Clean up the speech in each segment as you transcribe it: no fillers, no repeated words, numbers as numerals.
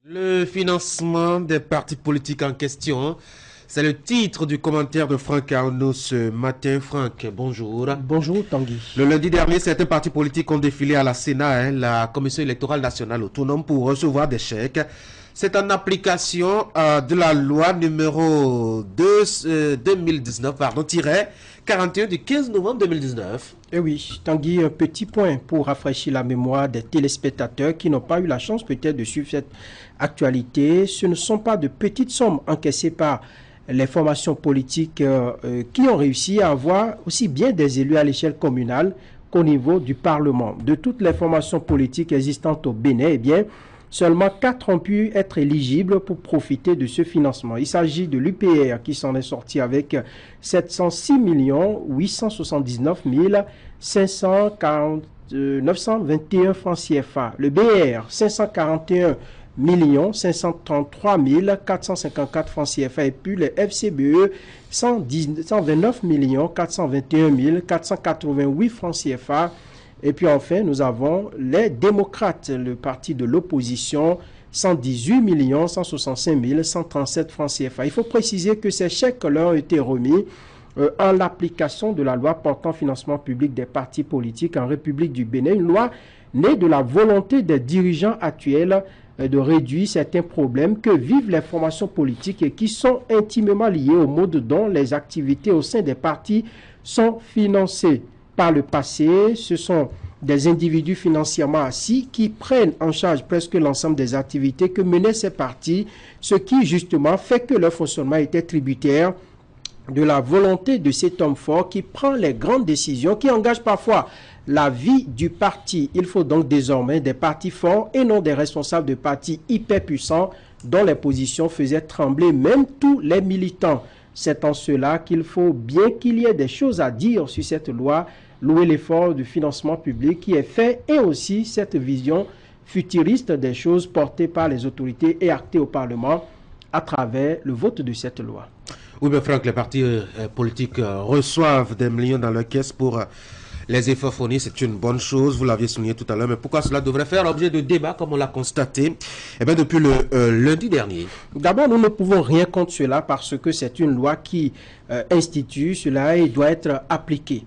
Le financement des partis politiques en question, c'est le titre du commentaire de Franck Arnaud ce matin. Franck, bonjour. Bonjour Tanguy. Le lundi dernier, certains partis politiques ont défilé à la Sénat, la Commission électorale nationale autonome, pour recevoir des chèques. C'est en application de la loi numéro 2019-41 du 15 novembre 2019. Eh oui, Tanguy, un petit point pour rafraîchir la mémoire des téléspectateurs qui n'ont pas eu la chance peut-être de suivre cette actualité. Ce ne sont pas de petites sommes encaissées par les formations politiques qui ont réussi à avoir aussi bien des élus à l'échelle communale qu'au niveau du Parlement. De toutes les formations politiques existantes au Bénin, eh bien, seulement 4 ont pu être éligibles pour profiter de ce financement. Il s'agit de l'UPR qui s'en est sorti avec 706 879 921 francs CFA. Le BR, 541 533 454 francs CFA. Et puis le FCBE, 129 421 488 francs CFA. Et puis enfin, nous avons les démocrates, le parti de l'opposition, 118 165 137 francs CFA. Il faut préciser que ces chèques leur ont été remis en l'application de la loi portant financement public des partis politiques en République du Bénin, une loi née de la volonté des dirigeants actuels de réduire certains problèmes que vivent les formations politiques et qui sont intimement liés au mode dont les activités au sein des partis sont financées. Par le passé, ce sont des individus financièrement assis qui prennent en charge presque l'ensemble des activités que menaient ces partis, ce qui justement fait que leur fonctionnement était tributaire de la volonté de cet homme fort qui prend les grandes décisions, qui engagent parfois la vie du parti. Il faut donc désormais des partis forts et non des responsables de partis hyper puissants dont les positions faisaient trembler même tous les militants. C'est en cela qu'il faut bien qu'il y ait des choses à dire sur cette loi, louer l'effort du financement public qui est fait et aussi cette vision futuriste des choses portées par les autorités et actées au Parlement à travers le vote de cette loi. Oui, mais Franck, les partis politiques reçoivent des millions dans leur caisse pour les efforts fournis. C'est une bonne chose, vous l'aviez souligné tout à l'heure, mais pourquoi cela devrait faire l'objet de débats comme on l'a constaté depuis le lundi dernier? D'abord, nous ne pouvons rien contre cela parce que c'est une loi qui institue cela et doit être appliquée.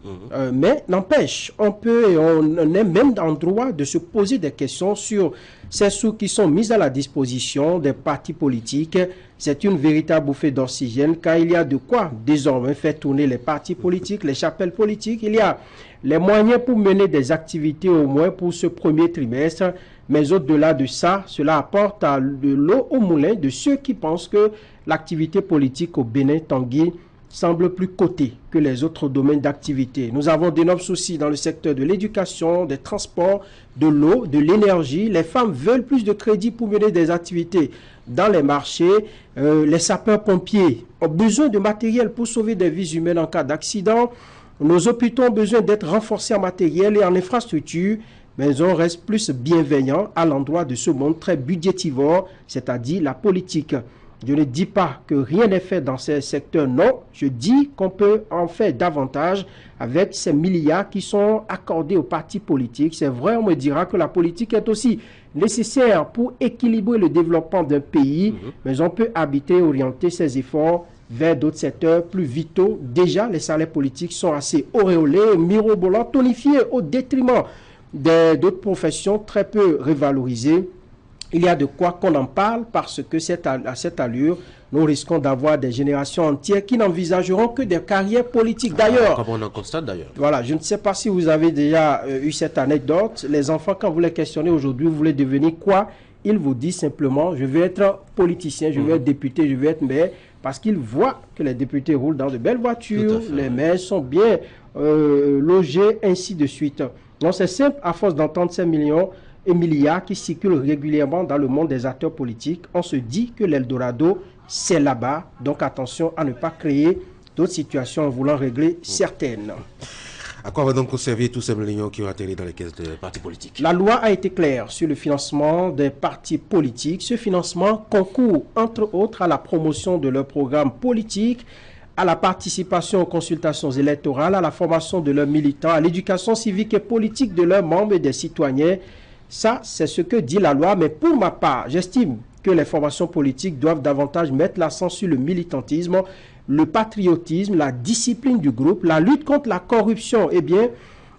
Mais n'empêche, on peut et on est même en droit de se poser des questions sur ces sous qui sont mis à la disposition des partis politiques. C'est une véritable bouffée d'oxygène car il y a de quoi désormais faire tourner les partis politiques, les chapelles politiques. Il y a les moyens pour mener des activités au moins pour ce premier trimestre. Mais au-delà de ça, cela apporte de l'eau au moulin de ceux qui pensent que l'activité politique au Bénin, Tanguy, semble plus cotée que les autres domaines d'activité. Nous avons d'énormes soucis dans le secteur de l'éducation, des transports, de l'eau, de l'énergie. Les femmes veulent plus de crédit pour mener des activités dans les marchés. Les sapeurs-pompiers ont besoin de matériel pour sauver des vies humaines en cas d'accident. Nos hôpitaux ont besoin d'être renforcés en matériel et en infrastructure, mais on reste plus bienveillant à l'endroit de ce monde très budgétivore, c'est-à-dire la politique. Je ne dis pas que rien n'est fait dans ces secteurs, non. Je dis qu'on peut en faire davantage avec ces milliards qui sont accordés aux partis politiques. C'est vrai, on me dira que la politique est aussi nécessaire pour équilibrer le développement d'un pays, mais on peut habiter et orienter ces efforts vers d'autres secteurs plus vitaux. Déjà, les salaires politiques sont assez auréolés, mirobolants, tonifiés au détriment d'autres professions très peu révalorisées. Il y a de quoi qu'on en parle parce que à cette allure, nous risquons d'avoir des générations entières qui n'envisageront que des carrières politiques. D'ailleurs, comme on en constate d'ailleurs. Voilà, je ne sais pas si vous avez déjà eu cette anecdote. Les enfants, quand vous les questionnez aujourd'hui, vous voulez devenir quoi? Ils vous disent simplement, je vais être politicien, je vais être député, je vais être maire, parce qu'ils voient que les députés roulent dans de belles voitures, les maires sont bien logés, ainsi de suite. Donc c'est simple, à force d'entendre ces millions et milliards qui circulent régulièrement dans le monde des acteurs politiques, on se dit que l'Eldorado, c'est là-bas. Donc attention à ne pas créer d'autres situations en voulant régler certaines. À quoi va donc servir tous ces millions qui ont atterri dans les caisses de partis politiques? La loi a été claire sur le financement des partis politiques. Ce financement concourt, entre autres, à la promotion de leurs programmes politiques, à la participation aux consultations électorales, à la formation de leurs militants, à l'éducation civique et politique de leurs membres et des citoyens. Ça, c'est ce que dit la loi, mais pour ma part, j'estime que les formations politiques doivent davantage mettre l'accent sur le militantisme, le patriotisme, la discipline du groupe, la lutte contre la corruption, eh bien,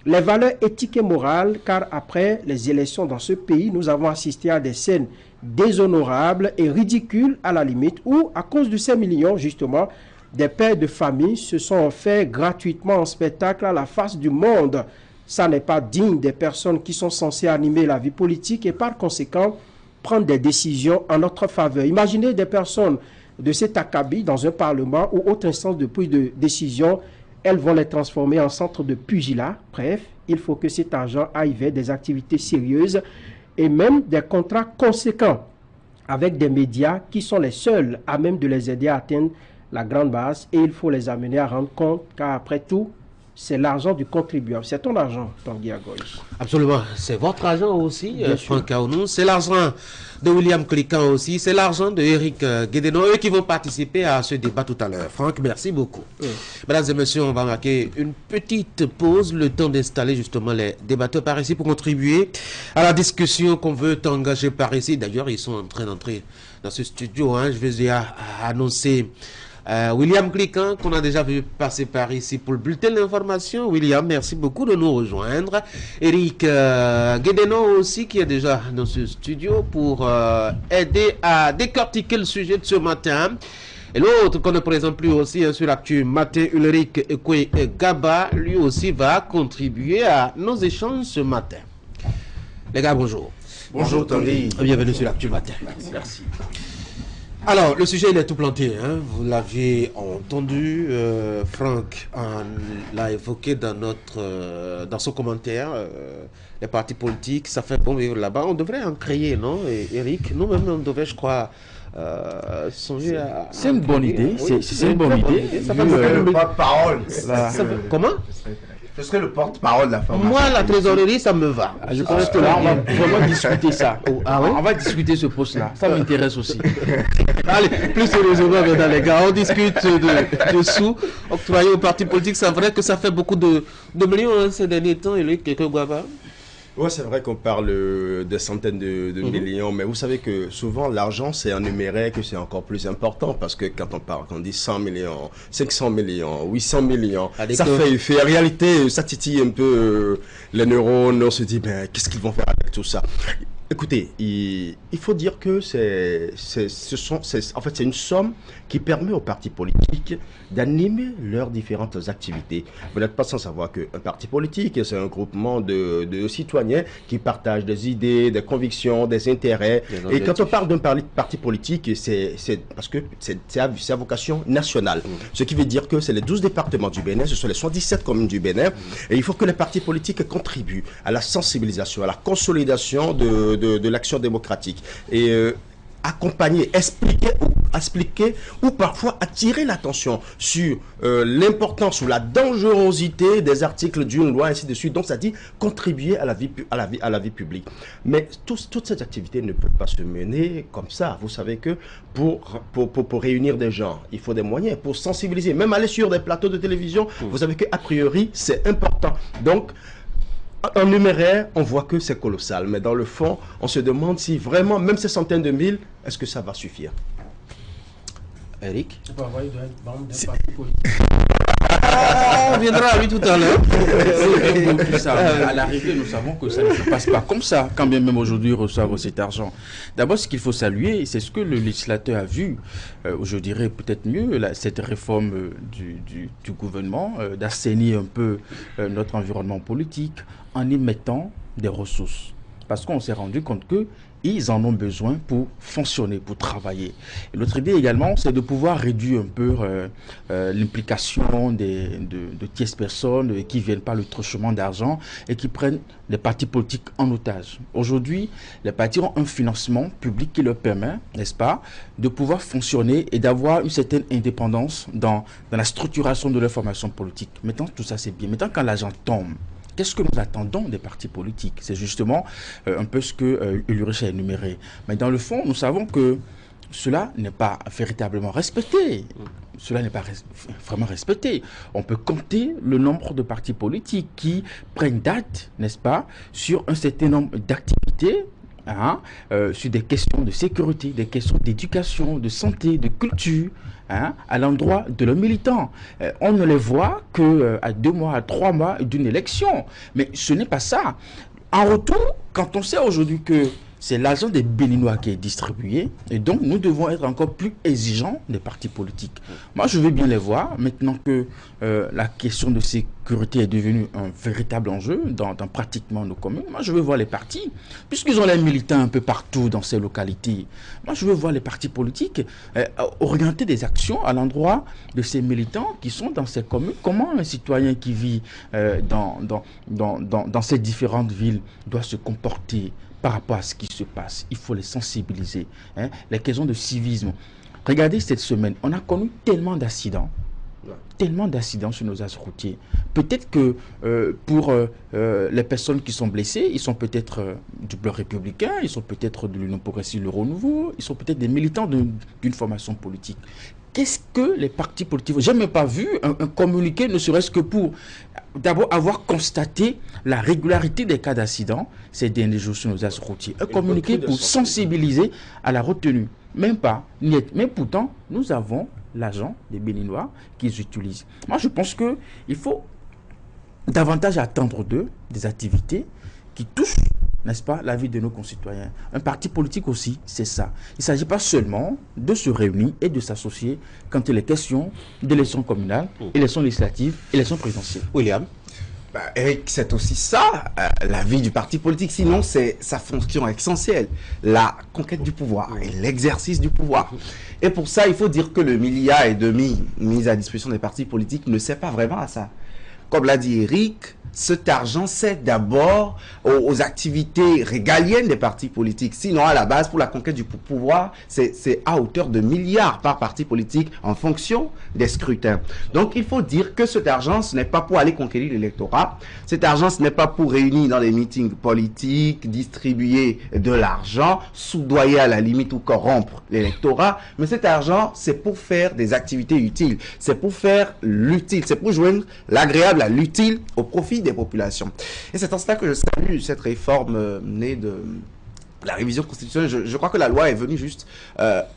les valeurs éthiques et morales, car après les élections dans ce pays, nous avons assisté à des scènes déshonorables et ridicules à la limite, où, à cause de ces millions, justement, des pères de famille se sont offerts gratuitement en spectacle à la face du monde. Ça n'est pas digne des personnes qui sont censées animer la vie politique et par conséquent prendre des décisions en notre faveur. Imaginez des personnes de cet acabit dans un parlement ou autre instance de prise de décision, elles vont les transformer en centre de pugilat. Bref, il faut que cet argent aille vers des activités sérieuses et même des contrats conséquents avec des médias qui sont les seuls à même de les aider à atteindre la grande base, et il faut les amener à rendre compte car après tout, c'est l'argent du contribuable. C'est ton argent, Tanguy Agoy. Absolument. C'est votre argent aussi, Franck Aounou. C'est l'argent de William Klikan aussi. C'est l'argent de Eric Guédeno, eux qui vont participer à ce débat tout à l'heure. Franck, merci beaucoup. Mesdames et messieurs, on va marquer une petite pause, le temps d'installer justement les débatteurs par ici pour contribuer à la discussion qu'on veut engager par ici. D'ailleurs, ils sont en train d'entrer dans ce studio. Je vais déjà annoncer William Klikan, qu'on a déjà vu passer par ici pour le bulletin d'information. William, merci beaucoup de nous rejoindre. Eric Guédeno aussi, qui est déjà dans ce studio pour aider à décortiquer le sujet de ce matin. Et l'autre qu'on ne présente plus aussi sur l'actu matin, Ulrich Ekwe Gaba, lui aussi va contribuer à nos échanges ce matin. Les gars, bonjour. Bonjour Tanguy. Bienvenue sur l'actu matin. Merci. Alors, le sujet, il est tout planté. Vous l'aviez entendu. Franck l'a évoqué dans son commentaire. Les partis politiques, ça fait bon vivre là-bas. On devrait en créer, non, Eric? Nous-mêmes, on devrait, je crois, songer à... C'est une bonne idée. C'est une bonne idée. Ça fait le porte-parole. Comment? Je serai le porte-parole de la formation. Moi, la trésorerie, ça me va. Je pense que là, on va vraiment discuter ça. On va discuter ce poste-là. Ça m'intéresse aussi. Allez, plus sérieusement maintenant, les gars, on discute de sous octroyés aux partis politiques. C'est vrai que ça fait beaucoup de millions ces derniers temps. Et lui, quelqu'un Guava. Oui, c'est vrai qu'on parle de centaines de millions, mais vous savez que souvent l'argent, c'est un numérique, c'est encore plus important parce que quand on dit 100 millions, 500 millions, 800 millions, ça fait effet. En réalité, ça titille un peu les neurones, on se dit, ben, qu'est-ce qu'ils vont faire avec tout ça? Écoutez, il faut dire que c'est une somme qui permet aux partis politiques d'animer leurs différentes activités. Vous n'êtes pas sans savoir qu'un parti politique, c'est un groupement de citoyens qui partagent des idées, des convictions, des intérêts. Et quand on parle d'un parti politique, c'est parce que c'est à vocation nationale. Ce qui veut dire que c'est les 12 départements du Bénin, ce sont les 77 communes du Bénin. Et il faut que les partis politiques contribuent à la sensibilisation, à la consolidation de l'action démocratique. Et accompagner, expliquer ou parfois attirer l'attention sur l'importance ou la dangerosité des articles d'une loi, ainsi de suite. Donc ça dit contribuer à la vie publique. Mais toutes ces activités ne peuvent pas se mener comme ça. Vous savez que pour réunir des gens, il faut des moyens pour sensibiliser. Même aller sur des plateaux de télévision, vous savez qu'a priori c'est important. Donc en numéraire, on voit que c'est colossal, mais dans le fond, on se demande si vraiment, même ces centaines de mille, est-ce que ça va suffire? Eric? On viendra à lui tout à l'heure. À l'arrivée, nous savons que ça ne se passe pas comme ça, quand bien même aujourd'hui reçoivent cet argent. D'abord, ce qu'il faut saluer, c'est ce que le législateur a vu, je dirais peut-être mieux, cette réforme du gouvernement, d'assainir un peu notre environnement politique en y mettant des ressources. Parce qu'on s'est rendu compte qu'ils en ont besoin pour fonctionner, pour travailler. Et l'autre idée également, c'est de pouvoir réduire un peu l'implication de tierces personnes qui viennent par le truchement d'argent et qui prennent les partis politiques en otage. Aujourd'hui, les partis ont un financement public qui leur permet, n'est-ce pas, de pouvoir fonctionner et d'avoir une certaine indépendance dans la structuration de leur formation politique. Maintenant, tout ça c'est bien. Maintenant, quand l'argent tombe, qu'est-ce que nous attendons des partis politiques? C'est justement un peu ce que Ulrich a énuméré. Mais dans le fond, nous savons que cela n'est pas véritablement respecté. Cela n'est pas vraiment respecté. On peut compter le nombre de partis politiques qui prennent date, n'est-ce pas, sur un certain nombre d'activités hein, sur des questions de sécurité, des questions d'éducation, de santé, de culture, hein, à l'endroit de leurs militants. On ne les voit qu'à 2 mois, à 3 mois d'une élection. Mais ce n'est pas ça. En retour, quand on sait aujourd'hui que c'est l'argent des Béninois qui est distribué, et donc nous devons être encore plus exigeants des partis politiques. Moi, je veux bien les voir, maintenant que la question de sécurité est devenue un véritable enjeu dans pratiquement nos communes. Moi, je veux voir les partis, puisqu'ils ont les militants un peu partout dans ces localités. Moi, je veux voir les partis politiques orienter des actions à l'endroit de ces militants qui sont dans ces communes. Comment un citoyen qui vit dans ces différentes villes doit se comporter par rapport à ce qui se passe? Il faut les sensibiliser. Hein? Les questions de civisme. Regardez cette semaine, on a connu tellement d'accidents sur nos axes routiers. Peut-être que pour les personnes qui sont blessées, ils sont peut-être du Bloc républicain, ils sont peut-être de l'Union progressiste, le Renouveau, ils sont peut-être des militants d'une formation politique. Qu'est-ce que les partis politiques... J'ai même pas vu un communiqué, ne serait-ce que pour d'abord avoir constaté la régularité des cas d'accident ces derniers jours sur nos axes routiers. Un communiqué pour sensibiliser à la retenue. Même pas. Mais pourtant, nous avons l'argent des Béninois qu'ils utilisent. Moi, je pense qu'il faut davantage attendre d'eux des activités qui touchent, n'est-ce pas, la vie de nos concitoyens. Un parti politique aussi, c'est ça. Il ne s'agit pas seulement de se réunir et de s'associer quand il est question d'élections communales, élections législatives, élections présidentielles. William? Eric, c'est aussi ça, la vie du parti politique. Sinon, c'est sa fonction essentielle, la conquête du pouvoir et l'exercice du pouvoir. Et pour ça, il faut dire que le 1,5 milliard mis à disposition des partis politiques ne sert pas vraiment à ça. Comme l'a dit Eric, cet argent sert d'abord aux activités régaliennes des partis politiques. Sinon, à la base, pour la conquête du pouvoir, c'est à hauteur de milliards par parti politique en fonction des scrutins. Donc, il faut dire que cet argent, ce n'est pas pour aller conquérir l'électorat. Cet argent, ce n'est pas pour réunir dans les meetings politiques, distribuer de l'argent, soudoyer à la limite ou corrompre l'électorat. Mais cet argent, c'est pour faire des activités utiles. C'est pour faire l'utile. C'est pour joindre l'agréable à l'utile au profit des populations. Et c'est en cela que je salue cette réforme née de la révision constitutionnelle. Je crois que la loi est venue juste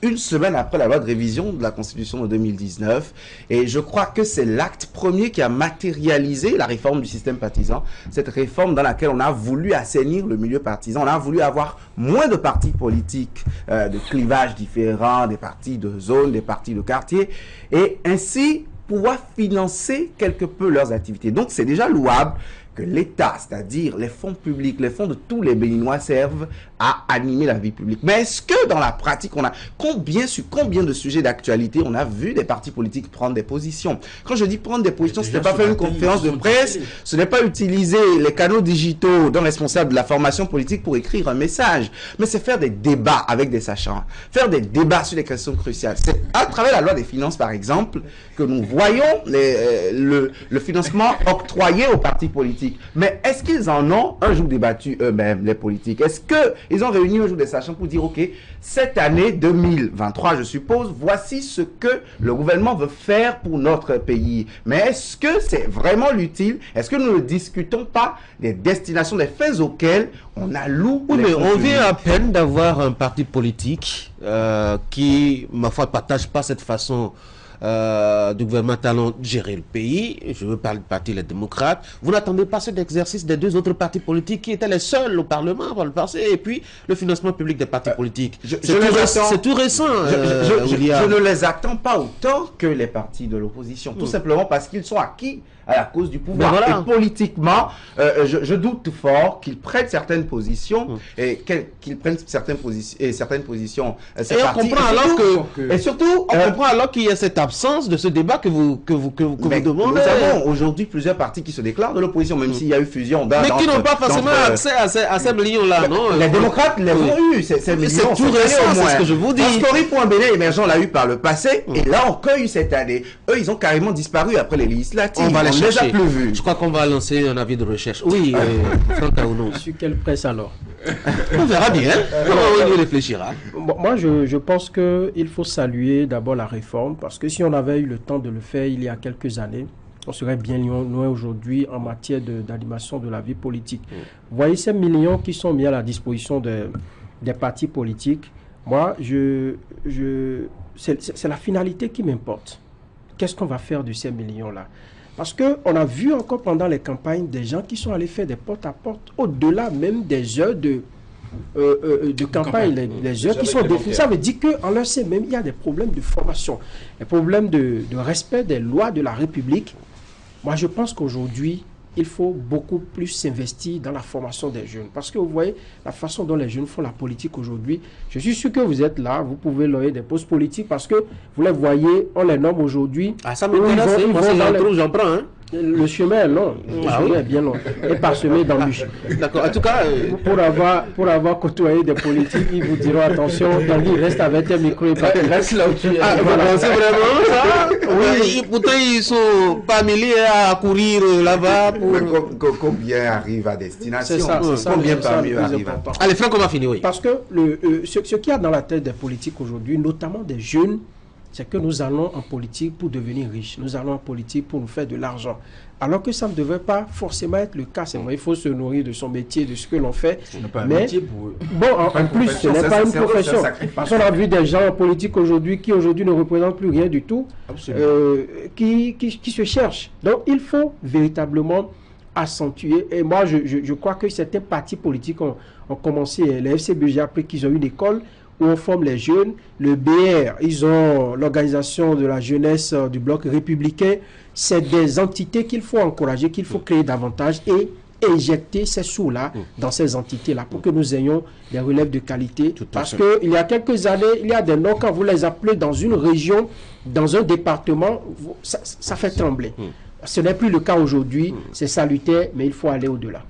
une semaine après la loi de révision de la Constitution de 2019. Et je crois que c'est l'acte premier qui a matérialisé la réforme du système partisan. Cette réforme dans laquelle on a voulu assainir le milieu partisan. On a voulu avoir moins de partis politiques, de clivages différents, des partis de zone, des partis de quartier. Et ainsi pouvoir financer quelque peu leurs activités. Donc, c'est déjà louable que l'État, c'est-à-dire les fonds publics, les fonds de tous les Béninois servent à animer la vie publique. Mais est-ce que dans la pratique, on a sur combien de sujets d'actualité on a vu des partis politiques prendre des positions? Quand je dis prendre des positions, ce n'est pas faire une conférence de presse, ce n'est pas utiliser les canaux digitaux d'un responsable de la formation politique pour écrire un message, mais c'est faire des débats avec des sachants, faire des débats sur les questions cruciales. C'est à travers la loi des finances, par exemple, que nous voyons le financement octroyé aux partis politiques. Mais est-ce qu'ils en ont un jour débattu eux-mêmes, les politiques? Est-ce qu'ils ont réuni un jour des sachants pour dire, OK, cette année 2023, je suppose, voici ce que le gouvernement veut faire pour notre pays. Mais est-ce que c'est vraiment l'utile? Est-ce que nous ne discutons pas des destinations, des fins auxquelles on alloue? Oui, mais on vient à peine d'avoir un parti politique qui, ma foi, ne partage pas cette façon du gouvernement talent gérer le pays. Je veux parler du parti Les Démocrates. Vous n'attendez pas cet exercice des deux autres partis politiques qui étaient les seuls au Parlement par le passé, et puis le financement public des partis politiques. C'est tout récent. Je ne les attends pas autant que les partis de l'opposition, tout simplement parce qu'ils sont acquis à la cause du pouvoir. Voilà. Et politiquement, je doute fort qu'ils prennent certaines positions et qu'ils prennent certaines positions. Et on comprend alors et surtout, on comprend alors qu'il y a cette absence de ce débat que vous demandez. Nous avons aujourd'hui plusieurs partis qui se déclarent de l'opposition, même s'il y a eu fusion. Mais qui n'ont pas forcément accès à ces millions-là, non? Les démocrates les ont eu, ces millions. C'est tout récent, c'est ce que je vous dis. Pascori.Bénin émergent l'a eu par le passé, et là encore eu cette année. Eux, ils ont carrément disparu après les législatives. On va les chercher. Plus vus. Je crois qu'on va lancer un avis de recherche. Oui, Franck Aounou. Sur quelle presse alors? On verra bien. On y réfléchira. Moi, je pense qu'il faut saluer d'abord la réforme, parce que si on avait eu le temps de le faire il y a quelques années, on serait bien loin aujourd'hui en matière d'animation de la vie politique. Vous voyez ces millions qui sont mis à la disposition des partis politiques. Moi, c'est la finalité qui m'importe. Qu'est-ce qu'on va faire de ces millions-là? Parce qu'on a vu encore pendant les campagnes des gens qui sont allés faire des porte-à-porte au-delà même des heures de campagne, les heures qui sont définies. Ça veut dire qu'en leur sein même, il y a des problèmes de formation, des problèmes de respect des lois de la République. Moi, je pense qu'aujourd'hui, il faut beaucoup plus s'investir dans la formation des jeunes. Parce que vous voyez, la façon dont les jeunes font la politique aujourd'hui, je suis sûr que vous êtes là, vous pouvez leur des postes politiques parce que vous les voyez, on les nomme aujourd'hui. Ah, ça m'intéresse, moi c'est l'entrée j'en prends. Hein. Le chemin est long, le chemin est bien long, et parsemé d'embûches. D'accord, en tout cas... Pour avoir côtoyé des politiques, ils vous diront attention, Tanguy reste avec tes micros et pas reste là où tu es. Ah, voilà. C'est vraiment ça? Oui, pourtant ils sont pas milliers à courir là-bas. Combien arrivent à destination? C'est ça. Combien parmi eux arrivent à... Allez, Franck, on va finir, oui. Parce que ce qu'il y a dans la tête des politiques aujourd'hui, notamment des jeunes, c'est que nous allons en politique pour devenir riches. Nous allons en politique pour nous faire de l'argent. Alors que ça ne devrait pas forcément être le cas. C'est vrai, il faut se nourrir de son métier, de ce que l'on fait. Ce n'est pas un métier pour eux. Bon, en plus, ce n'est pas une profession. Parce qu'on a vu des gens en politique aujourd'hui qui aujourd'hui ne représentent plus rien du tout, qui se cherchent. Donc, il faut véritablement accentuer. Et moi, je crois que certains partis politiques ont commencé, les FCB, j'ai appris qu'ils ont une école où on forme les jeunes. Le BR, ils ont l'organisation de la jeunesse du bloc républicain. C'est des entités qu'il faut encourager, qu'il faut créer davantage et injecter ces sous-là dans ces entités-là pour que nous ayons des relèves de qualité. Parce qu'il y a quelques années, il y a des noms, quand vous les appelez dans une région, dans un département, ça fait trembler. Ce n'est plus le cas aujourd'hui, c'est salutaire, mais il faut aller au-delà.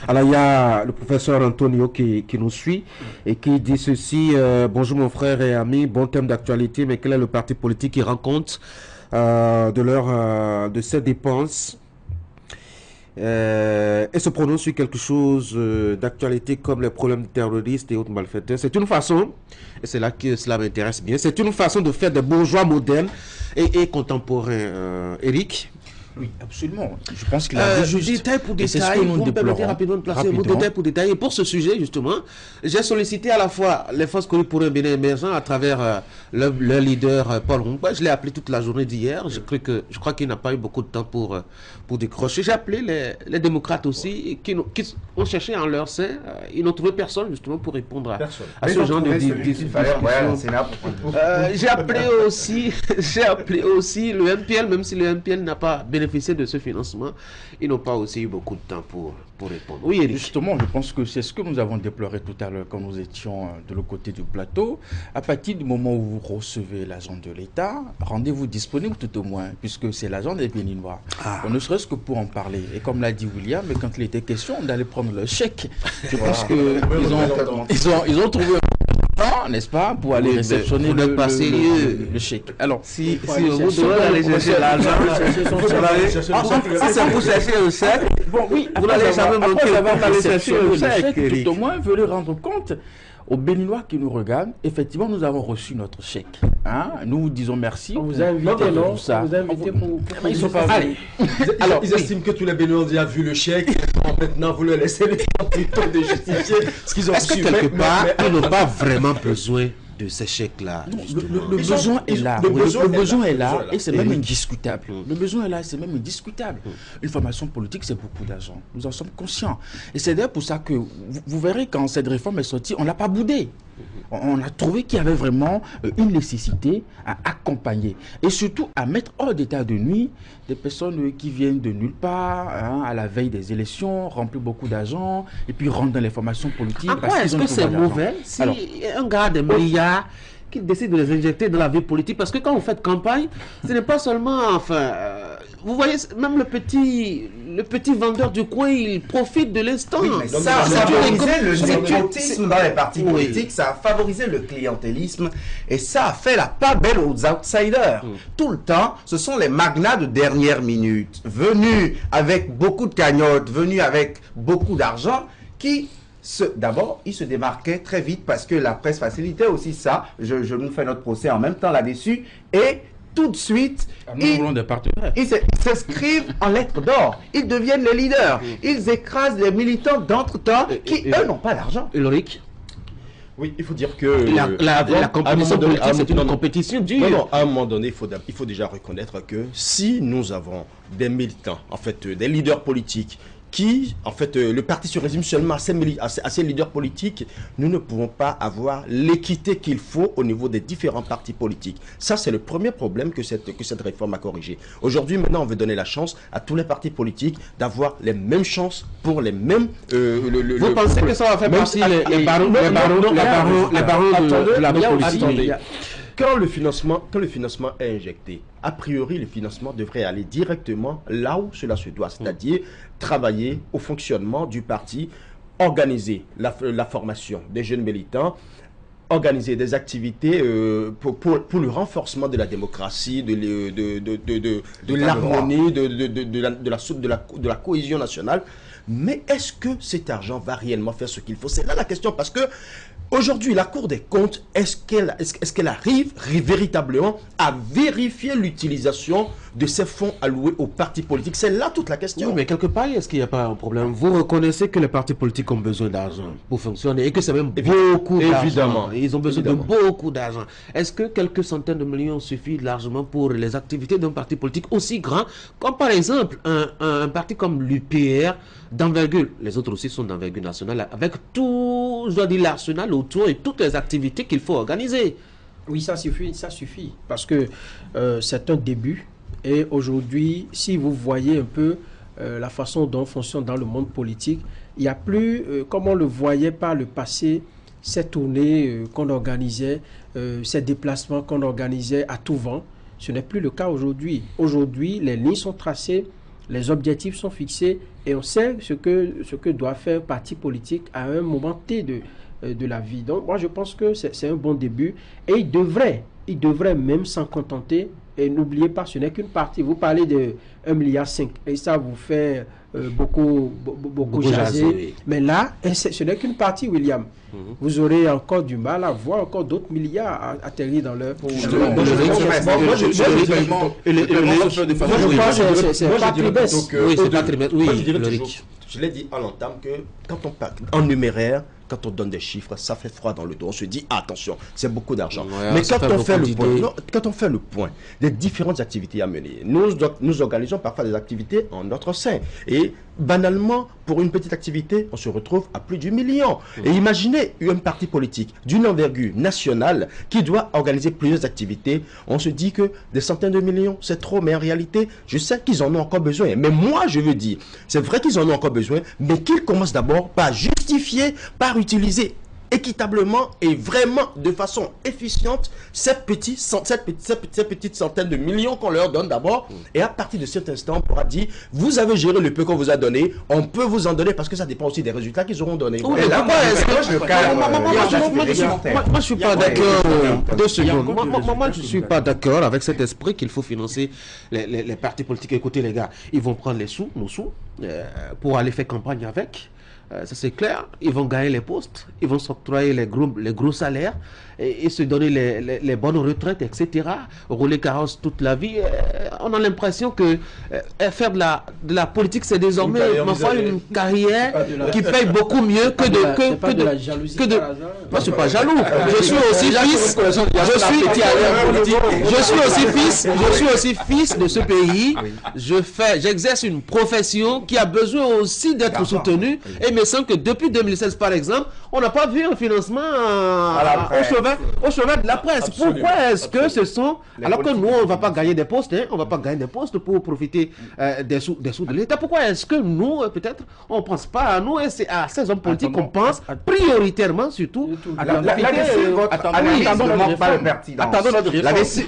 Alors, il y a le professeur Antonio qui nous suit et qui dit ceci. Bonjour mon frère et ami, bon thème d'actualité, mais quel est le parti politique qui rend compte de ses dépenses et se prononce sur quelque chose d'actualité comme les problèmes terroristes et autres malfaiteurs? C'est une façon, et c'est là que cela m'intéresse bien, c'est une façon de faire des bourgeois modernes et contemporains. Eric? Oui, absolument. Je pense qu'il a juste. Détail pour détail, vous me permettez rapidement de placer vos détails pour détail. Et pour ce sujet, justement, j'ai sollicité à la fois les forces connues pour un Bénin émergent à travers leur leader Paul Rungba. Je l'ai appelé toute la journée d'hier. Je crois qu'il n'a pas eu beaucoup de temps pour décrocher. J'ai appelé les démocrates aussi, qui ont cherché en leur sein. Ils n'ont trouvé personne, justement, pour répondre à ce genre de discussion. J'ai appelé aussi le MPL, même si le MPL n'a pas bénéficier de ce financement, ils n'ont pas aussi eu beaucoup de temps pour répondre. Oui, Eric. Justement, je pense que c'est ce que nous avons déploré tout à l'heure quand nous étions de l'autre côté du plateau. À partir du moment où vous recevez l'agent de l'État, rendez-vous disponible tout au moins, puisque c'est l'agent des Béninois. Ne serait-ce que pour en parler. Et comme l'a dit William, quand il était question d'aller prendre le chèque, je pense qu'ils ont trouvé n'est-ce pas, pour aller réceptionner le chèque. Alors, si vous devez aller chercher l'argent, c'est pour chercher le chèque. Bon, oui, vous n'allez jamais manquer d'aller chercher le chèque. Tout au moins, veuillez rendre compte aux Béninois qui nous regardent, effectivement, nous avons reçu notre chèque. Nous vous disons merci. On vous a invité, non? On vous a invité pour... Ils sont pas venus. Alors, ils estiment que tous les Béninois ont déjà vu le chèque. Maintenant, vous leur laissez le temps de justifier ce qu'ils ont reçu. Est-ce que quelque part, ils n'ont pas vraiment besoin de ces chèques-là? Le besoin est là. Le besoin est là et c'est même indiscutable. Le besoin est là et c'est même indiscutable. Une formation politique, c'est beaucoup d'argent. Nous en sommes conscients. Et c'est d'ailleurs pour ça que vous verrez quand cette réforme est sortie, on ne l'a pas boudée. On a trouvé qu'il y avait vraiment une nécessité à accompagner et surtout à mettre hors d'état de nuit des personnes qui viennent de nulle part, à la veille des élections, remplir beaucoup d'argent et puis rentrer dans les formations politiques. Pourquoi est-ce que c'est mauvais si un gars des milliards qui décide de les injecter dans la vie politique? Parce que quand vous faites campagne, ce n'est pas seulement, vous voyez, même le petit vendeur du coin, il profite de l'instant. Oui, mais ça a favorisé le népotisme dans les partis politiques, ça a favorisé le clientélisme et ça a fait la part belle aux outsiders. Tout le temps, ce sont les magnats de dernière minute, venus avec beaucoup de cagnottes, venus avec beaucoup d'argent, qui... D'abord, il se démarquait très vite parce que la presse facilitait aussi ça. Je nous fais notre procès en même temps là-dessus. Et tout de suite, Nous voulons des partenaires. ils s'inscrivent en lettres d'or. Ils deviennent les leaders. Ils écrasent les militants d'entre-temps qui, eux, n'ont pas d'argent. Ulrich, Oui, il faut dire que la compétition politique, c'est une compétition dure. Non, à un moment donné, il faut déjà reconnaître que si nous avons des militants, en fait, des leaders politiques, qui, en fait, le parti se résume seulement à ces leaders politiques, nous ne pouvons pas avoir l'équité qu'il faut au niveau des différents partis politiques. Ça, c'est le premier problème que cette réforme a corrigé. Aujourd'hui, maintenant, on veut donner la chance à tous les partis politiques d'avoir les mêmes chances pour les mêmes... Vous pensez que ça va faire partie les barons de la politique? Quand le financement est injecté, a priori, le financement devrait aller directement là où cela se doit, c'est-à-dire travailler au fonctionnement du parti, organiser la formation des jeunes militants, organiser des activités pour le renforcement de la démocratie, de l'harmonie, de la cohésion nationale. Mais est-ce que cet argent va réellement faire ce qu'il faut? C'est là la question, parce que aujourd'hui, la Cour des comptes, est-ce qu'elle arrive véritablement à vérifier l'utilisation de ces fonds alloués aux partis politiques? C'est là toute la question. Oui, mais quelque part, est-ce qu'il n'y a pas un problème? Vous reconnaissez que les partis politiques ont besoin d'argent pour fonctionner et que c'est même beaucoup d'argent. Évidemment. Ils ont besoin de beaucoup d'argent. Est-ce que quelques centaines de millions suffisent largement pour les activités d'un parti politique aussi grand comme par exemple un parti comme l'UPR d'envergure? Les autres aussi sont d'envergure nationale avec tout, je dois dire, l'arsenal autour et toutes les activités qu'il faut organiser. Oui, ça suffit. Parce que c'est un début. Et aujourd'hui, si vous voyez un peu la façon dont on fonctionne dans le monde politique, il n'y a plus, comme on le voyait par le passé, ces tournées qu'on organisait, ces déplacements qu'on organisait à tout vent. Ce n'est plus le cas aujourd'hui. Aujourd'hui, les lignes sont tracées, les objectifs sont fixés et on sait ce que doit faire un parti politique à un moment T de la vie. Donc moi je pense que c'est un bon début et il devrait même s'en contenter. Et n'oubliez pas, ce n'est qu'une partie. Vous parlez de 1,5 milliard et ça vous fait beaucoup jaser. Oui. Mais là, ce n'est qu'une partie, William. Vous aurez encore du mal à voir encore d'autres milliards atterrir dans leur... Je l'ai dit à l'entame que quand on parle en numéraire, quand on donne des chiffres, ça fait froid dans le dos. On se dit, attention, c'est beaucoup d'argent. Ouais, mais quand on fait le point des différentes activités à mener, nous organisons parfois des activités en notre sein. Et banalement, pour une petite activité, on se retrouve à plus du million. Et imaginez un parti politique d'une envergure nationale qui doit organiser plusieurs activités. On se dit que des centaines de millions, c'est trop. Mais en réalité, je sais qu'ils en ont encore besoin. Mais moi, je veux dire, c'est vrai qu'ils en ont encore besoin, mais qu'ils commencent d'abord par justifier, par utiliser équitablement et vraiment de façon efficiente ces petites centaines de millions qu'on leur donne d'abord. Et à partir de cet instant, on pourra dire, vous avez géré le peu qu'on vous a donné, on peut vous en donner parce que ça dépend aussi des résultats qu'ils auront donnés. Moi, je suis pas d'accord. 2 secondes. Moi, je suis pas d'accord avec cet esprit qu'il faut financer les partis politiques. Écoutez, les gars, ils vont prendre nos sous, pour aller faire campagne avec. Ça c'est clair, ils vont gagner les postes, ils vont s'octroyer les gros salaires et se donner les bonnes retraites, etc. Rouler carrosse toute la vie. On a l'impression que faire de la politique, c'est désormais une carrière qui paye beaucoup mieux que de la jalousie. Moi, je suis pas jaloux. Je suis aussi fils. Je suis aussi fils de ce pays. J'exerce une profession qui a besoin aussi d'être soutenue. Et il me semble que depuis 2016, par exemple, on n'a pas vu un financement au chevet de la presse. Absolument. Pourquoi est-ce que ce sont... Alors que nous, on ne va pas gagner des postes, on ne va pas gagner des postes pour profiter des sous de l'État. Pourquoi est-ce que nous, peut-être, on ne pense pas à nous et c'est à ces hommes politiques qu'on pense prioritairement, surtout... Là-dessus, votre analyse ne manque pas de pertinence.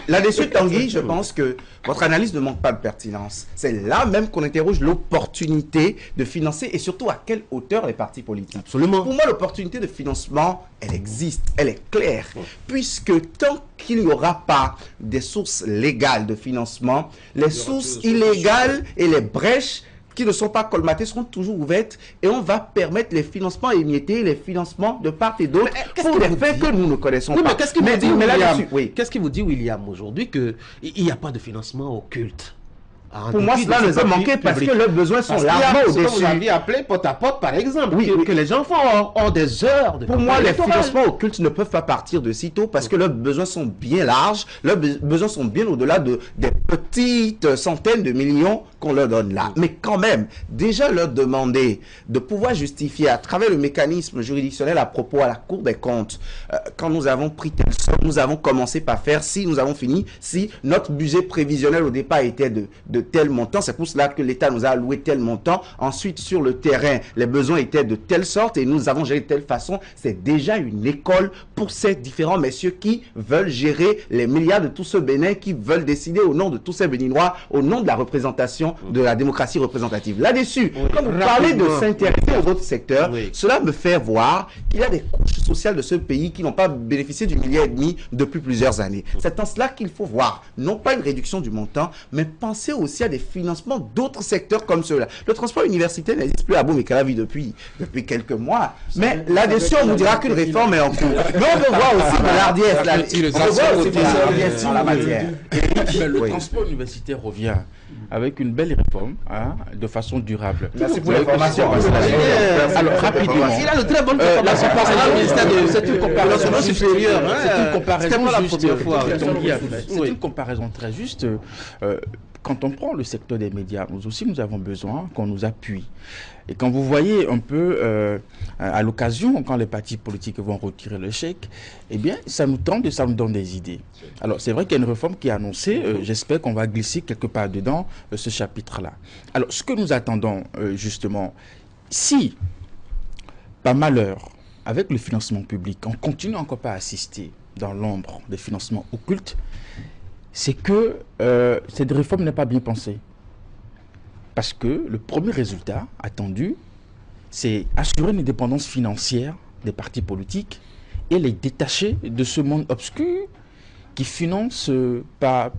Là-dessus, Tanguy, je pense que votre analyse ne manque pas de pertinence. C'est là même qu'on interroge l'opportunité de financer et surtout à quelle hauteur les partis politiques. Absolument. Pour moi, l'opportunité de financement, elle existe, elle est claire. Puisque tant qu'il n'y aura pas des sources légales de financement, les sources illégales et les brèches qui ne sont pas colmatées seront toujours ouvertes et on va permettre les financements émiettés, les financements de part et d'autre pour des faits que nous ne connaissons pas. Mais qu'est-ce qui vous dit, mais William, là-dessus, oui. qu'est-ce qui vous dit, William, aujourd'hui, qu'il n'y a pas de financement occulte? Pour moi, cela ne peut manquer parce que leurs besoins sont largement au-dessus. Vous aviez appelé porte à porte, par exemple, que les gens font hors des heures de Pour moi, les financements occultes ne peuvent pas partir de sitôt parce que leurs besoins sont bien larges, leurs besoins sont bien au-delà des petites centaines de millions qu'on leur donne là. Mais quand même, déjà leur demander de pouvoir justifier à travers le mécanisme juridictionnel à propos à la Cour des comptes, quand nous avons pris telle somme, nous avons commencé par faire, si nous avons fini, si notre budget prévisionnel au départ était de tel montant, c'est pour cela que l'État nous a alloué tel montant. Ensuite, sur le terrain, les besoins étaient de telle sorte et nous avons géré de telle façon. C'est déjà une école pour ces différents messieurs qui veulent gérer les milliards de tout ce Bénin, qui veulent décider au nom de tous ces Béninois, au nom de la représentation, de la démocratie représentative. Là-dessus, quand vous parlez de s'intéresser aux autres secteurs, cela me fait voir qu'il y a des couches sociales de ce pays qui n'ont pas bénéficié du 1,5 milliard depuis plusieurs années. C'est en cela qu'il faut voir, non pas une réduction du montant, mais penser aussi à des financements d'autres secteurs comme ceux-là. Le transport universitaire n'existe plus à Boumé-Calavi depuis quelques mois. Mais là-dessus, on vous dira qu'une réforme est en cours. Mais on veut voir aussi de l'ardiesse. On veut voir aussi de l'ardiesse dans la matière. Le transport universitaire revient avec une belle réforme, de façon durable. Merci pour l'information. Alors, rapidement. Il a de très bonnes c'est une comparaison supérieure. C'est une comparaison juste. C'est une comparaison très juste. Quand on prend le secteur des médias, nous aussi, nous avons besoin qu'on nous appuie. Et quand vous voyez un peu, à l'occasion, quand les partis politiques vont retirer le chèque, eh bien, ça nous tente et ça nous donne des idées. Alors, c'est vrai qu'il y a une réforme qui est annoncée. J'espère qu'on va glisser quelque part dedans ce chapitre-là. Alors, ce que nous attendons, justement, si, par malheur, avec le financement public, on continue encore pas à assister dans l'ombre des financements occultes, c'est que cette réforme n'est pas bien pensée. Parce que le premier résultat attendu, c'est assurer une indépendance financière des partis politiques et les détacher de ce monde obscur qui finance par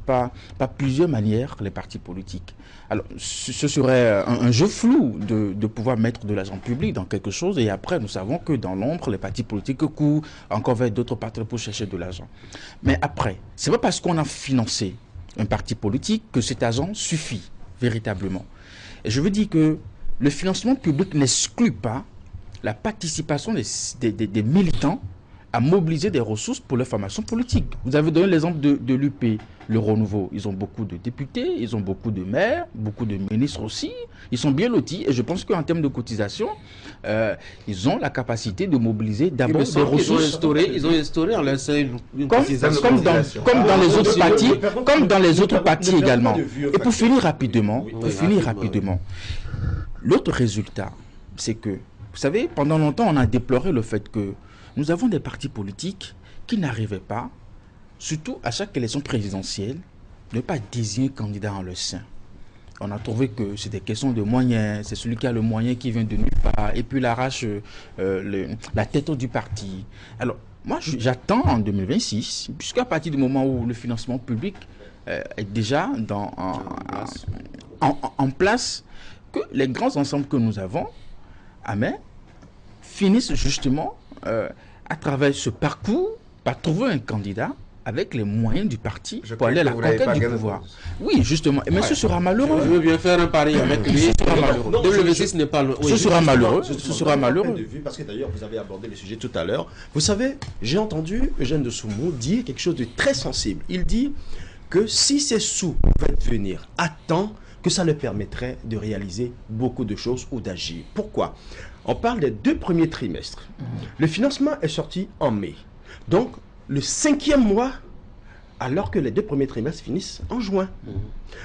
plusieurs manières les partis politiques. Alors, ce serait un jeu flou de pouvoir mettre de l'argent public dans quelque chose et après, nous savons que dans l'ombre, les partis politiques courent encore vers d'autres partenaires pour chercher de l'argent. Mais après, c'est pas parce qu'on a financé un parti politique que cet argent suffit véritablement. Et je veux dire que le financement public n'exclut pas la participation des militants à mobiliser des ressources pour leur formation politique. Vous avez donné l'exemple de l'UP, le Renouveau. Ils ont beaucoup de députés, ils ont beaucoup de maires, beaucoup de ministres aussi. Ils sont bien lotis et je pense qu'en termes de cotisation, ils ont la capacité de mobiliser d'abord des ressources. Ils ont instauré en leur sein une cotisation. Comme dans les autres partis, comme dans les autres partis également. Et pour finir rapidement, l'autre résultat, c'est que, vous savez, pendant longtemps, on a déploré le fait que nous avons des partis politiques qui n'arrivaient pas, surtout à chaque élection présidentielle, ne pas désigner candidat en leur sein. On a trouvé que c'est des questions de moyens, c'est celui qui a le moyen qui vient de nulle part, et puis il arrache la tête du parti. Alors, moi, j'attends en 2026, puisqu'à partir du moment où le financement public est déjà en place, que les grands ensembles que nous avons, finissent justement à travers ce parcours par trouver un candidat avec les moyens du parti pour aller à la conquête du pouvoir. Oui, justement. Mais ce sera malheureux. Je veux bien faire un pari avec lui. Ce sera malheureux. 2026 n'est pas... Ce sera malheureux. Ce sera malheureux. Parce que d'ailleurs, vous avez abordé le sujet tout à l'heure. Vous savez, j'ai entendu Eugène de Soumou dire quelque chose de très sensible. Il dit que si ces sous pouvaient venir à temps, que ça leur permettrait de réaliser beaucoup de choses ou d'agir. Pourquoi ? On parle des 2 premiers trimestres. Le financement est sorti en mai. Donc, le 5e mois, alors que les 2 premiers trimestres finissent en juin.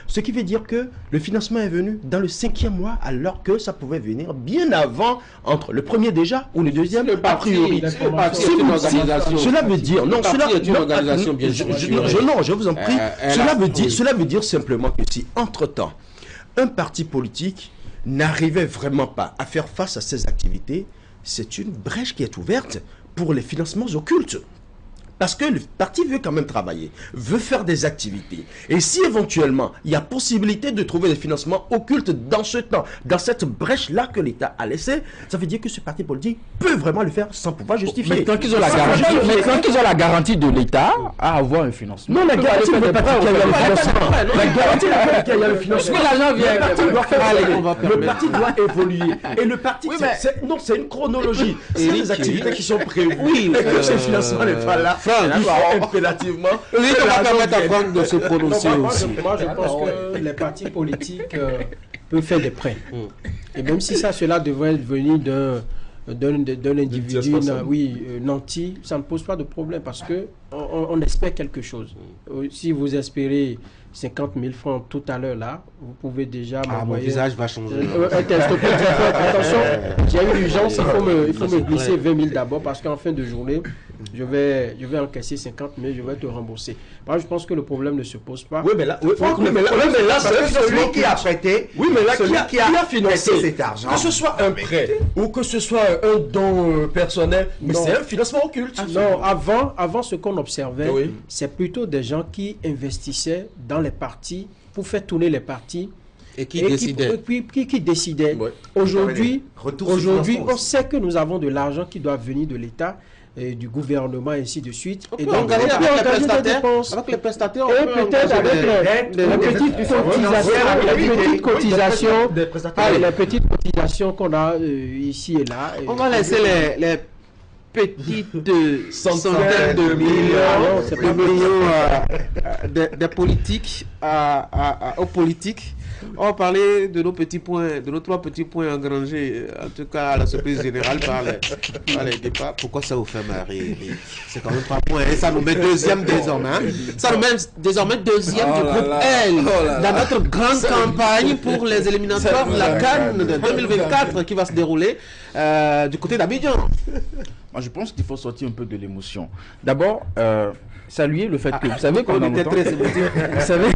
Ce qui veut dire que le financement est venu dans le 5e mois, alors que ça pouvait venir bien avant, entre le premier déjà ou le deuxième, a priori. Cela veut dire... Non, je vous en prie. Cela veut dire simplement que si, entre-temps, un parti politique n'arrivait vraiment pas à faire face à ces activités, c'est une brèche qui est ouverte pour les financements occultes. Parce que le parti veut quand même travailler, veut faire des activités. Et si éventuellement, il y a possibilité de trouver des financements occultes dans ce temps, dans cette brèche-là que l'État a laissée, ça veut dire que ce parti politique peut vraiment le faire sans pouvoir justifier. Maintenant qu'ils ont la garantie de l'État à avoir un financement. Non, la garantie ne veut pas dire qu'il y a le financement. La garantie ne veut pas qu'il y a le financement. L'argent vient. Le parti doit évoluer. Et le parti, c'est une chronologie. C'est des activités qui sont prévues. Oui, et que ce financement n'est pas là. Il faut impérativement. Oui, on va permettre à Franck de se prononcer moi, aussi. moi, je pense que les partis politiques peuvent faire des prêts. Et même si cela devrait venir d'un individu nanti, ça ne pose pas de problème parce que on espère quelque chose. Si vous espérez 50 000 francs tout à l'heure là, vous pouvez déjà m'envoyer... Mon visage va changer. Attention, j'ai une urgence, il faut me glisser 20 000 d'abord parce qu'en fin de journée, je vais encaisser 50 000, je vais te rembourser. Parce que je pense que le problème ne se pose pas. Oui, mais là, c'est celui qui a prêté, qui a financé cet argent. Que ce soit un prêt ou que ce soit un don personnel, mais c'est un financement occulte. Non, avant ce qu'on observait, c'est plutôt des gens qui investissaient dans les partis pour faire tourner les partis et qui décidaient. Ouais. Aujourd'hui, on sait que nous avons de l'argent qui doit venir de l'État, du gouvernement et ainsi de suite. Et donc, avec les prestataires, et peut-être avec les petites cotisations qu'on a ici et là. On va laisser les petites centaines de millions des politiques aux politiques. On va parler de nos petits points, de nos 3 petits points engrangés, en tout cas à la surprise générale par les départs. Pourquoi ça vous fait marrer? C'est quand même 3 points. Et ça nous met deuxième désormais. Ça nous met désormais deuxième du groupe L dans notre grande campagne pour les éliminatoires de la CAN de 2024 qui va se dérouler du côté d'Abidjan. Moi, je pense qu'il faut sortir un peu de l'émotion. D'abord, saluer le fait que vous savez qu'on était très émotif. Vous savez,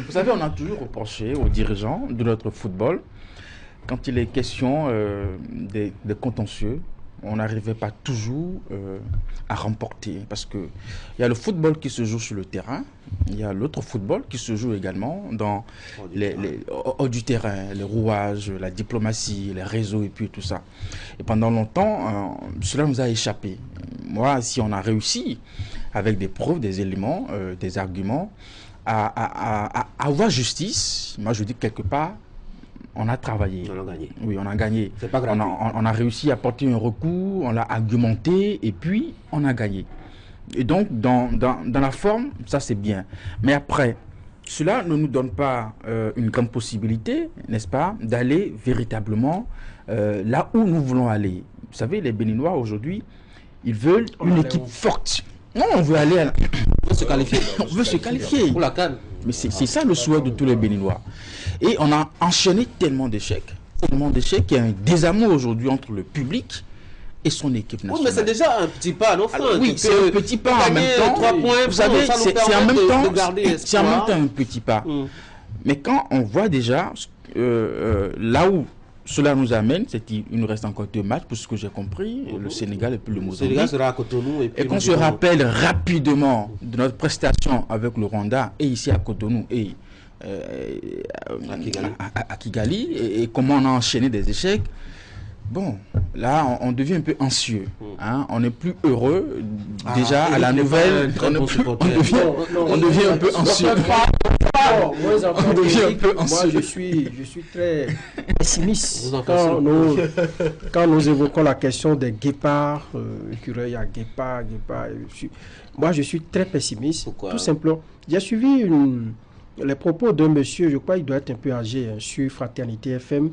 vous savez, on a toujours reproché aux dirigeants de notre football quand il est question des contentieux. On n'arrivait pas toujours à remporter parce que il y a le football qui se joue sur le terrain, il y a l'autre football qui se joue également dans hors du terrain, les rouages, la diplomatie, les réseaux et puis tout ça. Et pendant longtemps, cela nous a échappé. Moi, si on a réussi avec des preuves, des éléments, des arguments à avoir justice, moi je dis que quelque part, on a travaillé. On a gagné. Oui, on a gagné. C'est pas grave. On a réussi à porter un recours, on l'a argumenté et puis on a gagné. Et donc, dans la forme, ça c'est bien. Mais après, cela ne nous donne pas une grande possibilité, n'est-ce pas, d'aller véritablement là où nous voulons aller. Vous savez, les Béninois aujourd'hui, ils veulent une équipe forte. Non, on veut aller on veut se qualifier. On veut se qualifier. Pour la CAN. Mais c'est ça le souhait de tous les Béninois. Et on a enchaîné tellement d'échecs, qu'il y a un désamour aujourd'hui entre le public et son équipe nationale. Oui, mais c'est déjà un petit pas, non, Franck? Oui, c'est un petit pas en même temps. 3 points, vous savez, c'est en même temps un petit pas. Mais quand on voit déjà là où cela nous amène, c'est qu'il nous reste encore 2 matchs, pour ce que j'ai compris, le Sénégal et puis le Mozambique. Le Sénégal sera à Cotonou. Et qu'on se rappelle rapidement de notre prestation avec le Rwanda et ici à Cotonou et à Kigali et comment on a enchaîné des échecs. Bon, là, on devient un peu anxieux. Hein? On n'est plus heureux. Déjà, à la nouvelle, on devient un peu anxieux. On devient un peu anxieux. Moi, je suis très pessimiste quand nous évoquons la question des guépards, écureuils à guépards. Moi, je suis très pessimiste. Pourquoi? Tout simplement. J'ai suivi les propos d'un monsieur, je crois qu'il doit être un peu âgé, sur Fraternité FM,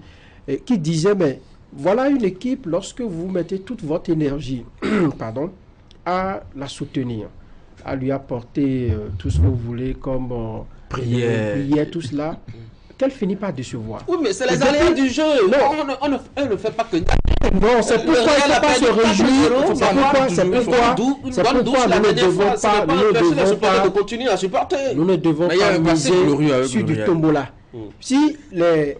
qui disait, mais voilà une équipe, lorsque vous mettez toute votre énergie à la soutenir, à lui apporter tout ce que vous voulez comme prière, tout cela, qu'elle finit par décevoir. Oui, mais c'est les aléas du jeu. Non, on ne fait pas que... Non, c'est pourquoi il ne faut pas se réjouir. C'est pourquoi nous ne devons pas continuer à supporter. Nous ne devons pas miser sur du tombola. Si la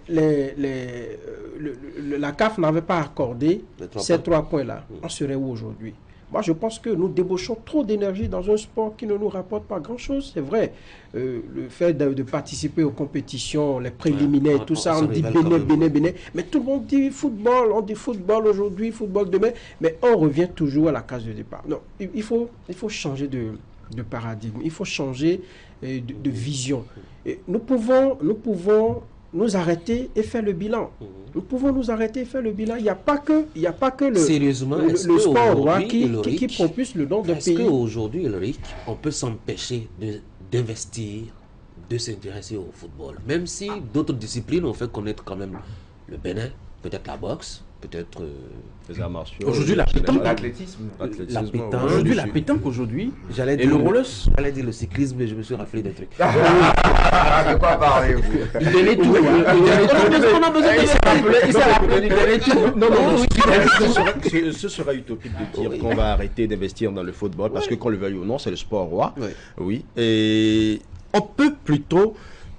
CAF n'avait pas accordé ces 3 points-là, on serait où aujourd'hui? Moi, je pense que nous débauchons trop d'énergie dans un sport qui ne nous rapporte pas grand-chose. C'est vrai, le fait de participer aux compétitions, les préliminaires et tout ça, on dit Bénin. Mais tout le monde dit football, on dit football aujourd'hui, football demain. Mais on revient toujours à la case de départ. Non, il faut changer de paradigme, il faut changer de vision. Et nous pouvons nous arrêter et faire le bilan. Nous pouvons nous arrêter et faire le bilan. Il n'y a pas que le sport qui propulse le nom d'un pays. Est-ce qu'aujourd'hui, Ulrich, on peut s'empêcher d'investir, de s'intéresser au football? Même si d'autres disciplines ont fait connaître quand même le Bénin, peut-être la boxe, peut-être les arts martiaux. Aujourd'hui, la pétanque. L'athlétisme. Aujourd'hui, la pétanque, aujourd'hui. J'allais dire le cyclisme, mais je me suis rappelé des trucs. De quoi parlez-vous? Il donnait tout. On a besoin Il s'est rappelé du dernier tout. Non, ce serait utopique de dire qu'on va arrêter d'investir dans le football parce que qu'on le veuille ou non, c'est le sport roi. Oui. Et on peut plutôt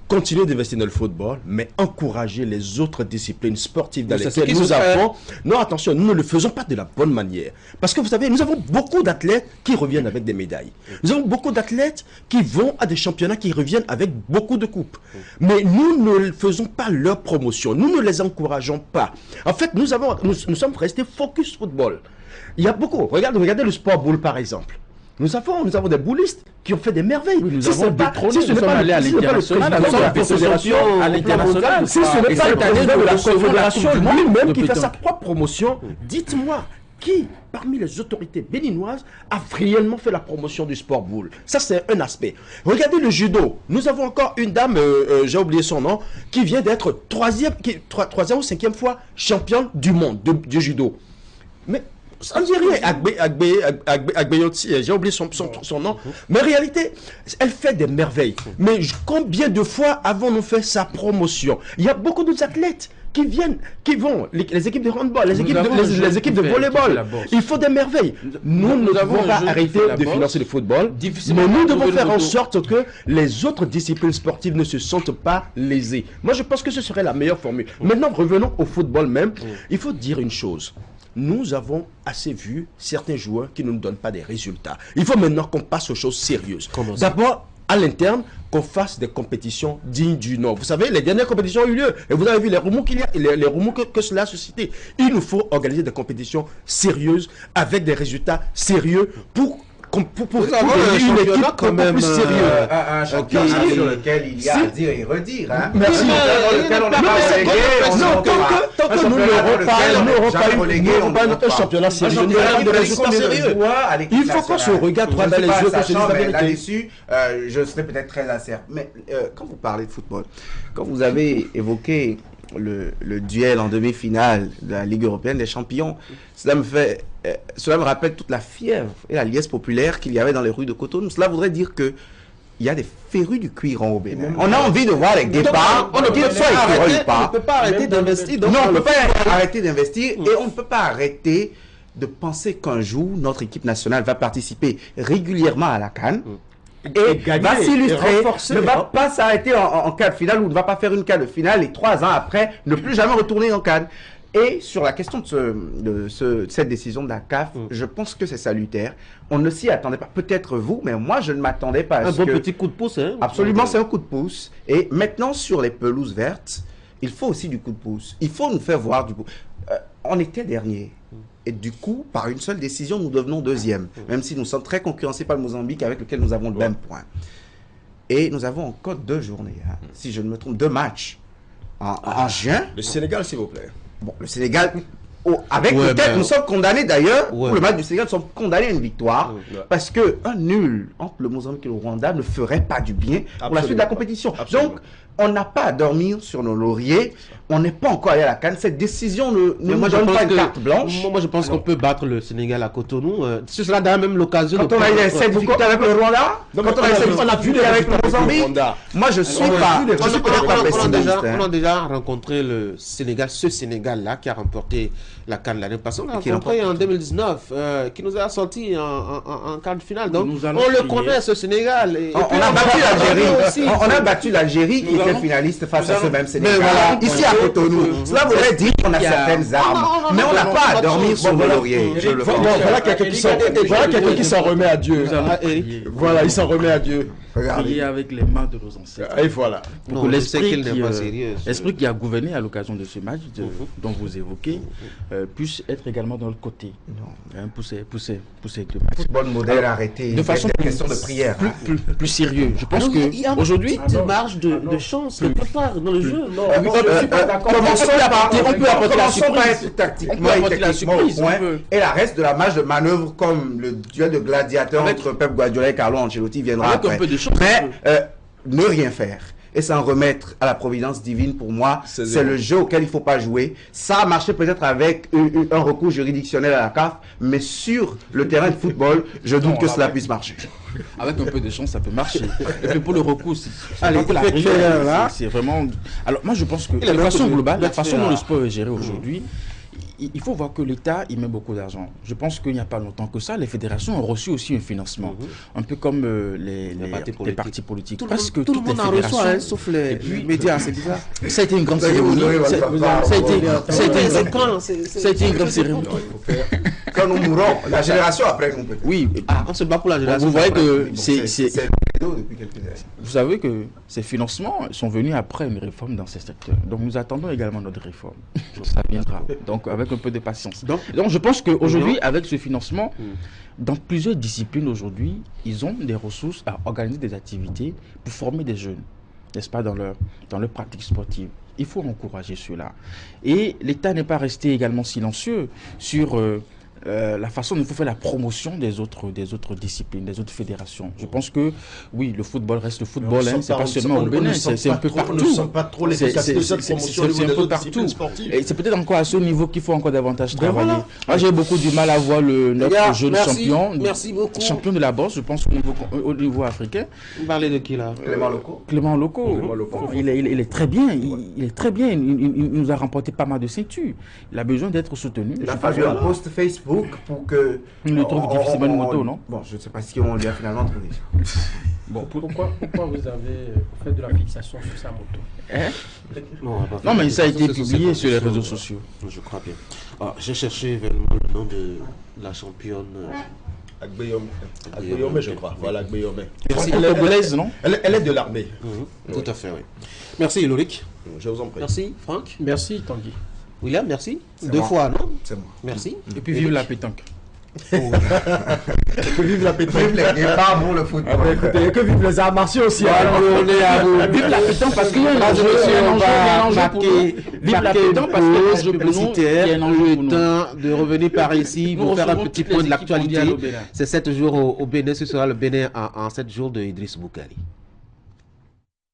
continuer d'investir dans le football, mais encourager les autres disciplines sportives dans lesquelles nous avons... Non, attention, nous ne le faisons pas de la bonne manière. Parce que vous savez, nous avons beaucoup d'athlètes qui reviennent avec des médailles. Nous avons beaucoup d'athlètes qui vont à des championnats qui reviennent avec beaucoup de coupes. Mais nous ne faisons pas leur promotion. Nous ne les encourageons pas. En fait, nous sommes restés focus football. Il y a beaucoup. Regardez le sport boule, par exemple. Nous avons des boulistes qui ont fait des merveilles. Nous avons détrôné, nous sommes allés à l'international, si ce n'est pas le président de la confédération lui-même qui fait sa propre promotion, dites-moi, qui, parmi les autorités béninoises, a réellement fait la promotion du sport boule? Ça, c'est un aspect. Regardez le judo. Nous avons encore une dame, j'ai oublié son nom, qui vient d'être troisième ou cinquième fois championne du monde du judo. Mais on dirait Agbeyoti, j'ai oublié son nom, mais en réalité, elle fait des merveilles. Mais combien de fois avons-nous fait sa promotion? Il y a beaucoup d'autres athlètes qui vont, les équipes de handball, les équipes de volleyball. Il faut des merveilles. Nous ne devons pas arrêter de financer le football, mais nous devons faire en sorte que les autres disciplines sportives ne se sentent pas lésées. Moi, je pense que ce serait la meilleure formule. Maintenant, revenons au football même. Il faut dire une chose. Nous avons assez vu certains joueurs qui ne nous donnent pas des résultats. Il faut maintenant qu'on passe aux choses sérieuses. D'abord, à l'interne, qu'on fasse des compétitions dignes du nom. Vous savez, les dernières compétitions ont eu lieu. Et vous avez vu les remous que cela a suscité. Il nous faut organiser des compétitions sérieuses, avec des résultats sérieux pour une équipe quand même plus sérieuse. Un championnat sur lequel il y a à dire et redire. Merci. Tant que nous n'aurons pas un championnat sérieux, nous n'aurons pas de résultats sérieux. Il faut qu'on se regarde droit dans les yeux, qu'on se dise la vérité. Là-dessus, je serai peut-être très acerbe. Mais quand vous parlez de football, quand vous avez évoqué le duel en demi-finale de la Ligue européenne des champions, cela me rappelle toute la fièvre et la liesse populaire qu'il y avait dans les rues de Cotonou. Cela voudrait dire que il y a des férus du cuiron au Bénin. On a envie de voir les départs, qu'ils soient écureuils ou pas. On ne peut pas arrêter d'investir. Non, on ne peut pas arrêter d'investir et on ne peut pas arrêter de penser qu'un jour, notre équipe nationale va participer régulièrement à la CAN. Et va s'illustrer, ne va pas s'arrêter en quart de finale ou ne va pas faire une quart de finale et 3 ans après ne plus jamais retourner en CAN. Et sur la question de cette décision de la CAF, je pense que c'est salutaire. On ne s'y attendait pas. Peut-être vous, mais moi je ne m'attendais pas à un bon petit coup de pouce. Hein, absolument, c'est un coup de pouce. Et maintenant sur les pelouses vertes, il faut aussi du coup de pouce. Il faut nous faire voir du coup. On était dernier. Et du coup, par une seule décision, nous devenons deuxième. Même si nous sommes très concurrencés par le Mozambique avec lequel nous avons le même point. Et nous avons encore 2 journées, si je ne me trompe, 2 matchs en juin. Le Sénégal, s'il vous plaît. Bon, le Sénégal, avec peut-être, nous sommes condamnés d'ailleurs, pour le match du Sénégal, nous sommes condamnés à une victoire, parce qu'un nul entre le Mozambique et le Rwanda ne ferait pas du bien pour la suite de la compétition. Absolument. Donc, on n'a pas à dormir sur nos lauriers, on n'est pas encore allé à la CAN. Cette décision ne nous donne pas une carte blanche. Moi, je pense qu'on peut battre le Sénégal à Cotonou. Ce sera d'ailleurs même l'occasion de... Quand on a eu cette victoire avec le Rwanda, quand on a vu avec le Mozambique, moi je suis pas pessimiste. On a déjà rencontré le Sénégal, ce Sénégal-là qui a remporté la CAN l'année passée. On l'a rencontré en 2019, qui nous a sorti en quart de finale. Donc on le connaît, ce Sénégal. On a battu l'Algérie. On a battu l'Algérie qui était quatrième finaliste face à ce même Sénégal. voilà. Ici à Cotonou. Cela voudrait dire qu'on a certaines armes. Mais on n'a pas à dormir sur le laurier. Voilà quelqu'un qui s'en remet à Dieu. Voilà, il s'en remet à Dieu. Prier avec les mains de nos ancêtres. Et voilà. Pour que l'esprit qui a gouverné à l'occasion de ce match dont vous évoquez puisse être également de notre côté. Pour ces deux matchs. Football modèle arrêté. De façon question de prière. Plus sérieux. Je pense que aujourd'hui, il y a une petite marge de chance quelque part dans le jeu. Commençons par être tactiquement et techniquement au point. Et la reste de la marge de manœuvre, comme le duel de gladiateurs entre Pep Guardiola et Carlo Ancelotti viendra après. Mais ne rien faire et s'en remettre à la providence divine, pour moi, c'est le jeu auquel il ne faut pas jouer. Ça a marché peut-être avec un recours juridictionnel à la CAF, mais sur le terrain de football, je doute que cela puisse marcher. Avec un peu de chance, ça peut marcher. Et puis pour le recours, c'est vraiment... Alors moi, je pense que de façon globale, la façon dont le sport est géré aujourd'hui, il faut voir que l'État, il met beaucoup d'argent. Je pense qu'il n'y a pas longtemps que ça, les fédérations ont reçu aussi un financement. Un peu comme les partis politiques. Tout le monde en reçoit, sauf les médias, c'est bizarre. Ça a été une grande cérémonie. Ça a été une grande cérémonie. Quand nous mourrons, la génération après nous peut. Oui. On se bat pour la génération. Vous voyez que c'est... Depuis quelques années. Vous savez que ces financements sont venus après une réforme dans ces secteurs. Donc nous attendons également notre réforme. Ça viendra. Donc avec un peu de patience. Donc je pense qu'aujourd'hui, avec ce financement, dans plusieurs disciplines aujourd'hui, ils ont des ressources à organiser des activités pour former des jeunes, n'est-ce pas, dans leur pratique sportive. Il faut encourager cela. Et l'État n'est pas resté également silencieux sur... la façon dont il faut faire la promotion des autres disciplines, des autres fédérations. Je pense que, oui, le football reste le football, c'est pas seulement au Bénin, c'est un peu partout. Nous ne sommes pas trop l'efficacité de cette promotion au niveau des autres disciplines sportives. Et c'est peut-être encore à ce niveau qu'il faut encore davantage travailler. Moi, j'ai beaucoup du mal à voir notre jeune champion, champion de la boxe, je pense au niveau africain. Vous parlez de qui là? Clément Loco. Il est très bien, il est très bien, il nous a remporté pas mal de ceintures. Il a besoin d'être soutenu. Il a pas vu un post Facebook pour que... Il le trouve difficilement une moto, non? Bon, je ne sais pas si on lui a finalement trouvé. Bon, pourquoi vous avez fait de la fixation sur sa moto? Non, mais ça a été publié sur les réseaux sociaux. Je crois bien. J'ai cherché évidemment le nom de la championne. Agbeyome, je crois. Voilà, Agbeyome. Merci. Elle est togolaise, non? Elle est de l'armée. Tout à fait, oui. Merci, Lorik. Je vous en prie. Merci, Franck. Merci, Tanguy. William, merci. Deux fois, non? C'est moi. Merci. Et puis vive la pétanque. Que vive la pétanque. Vive les guépards pour le football. Écoutez, que vive les arts martiaux aussi. On est à vous. Vive la pétanque parce qu'il y a un enjeu pour nous. Vive la pétanque parce qu'il y a un enjeu pour nous. Il y a un enjeu pour nous. Temps de revenir par ici pour faire un petit point de l'actualité. C'est 7 jours au Bénin. Ce sera le Bénin en 7 jours de Idriss Boukali.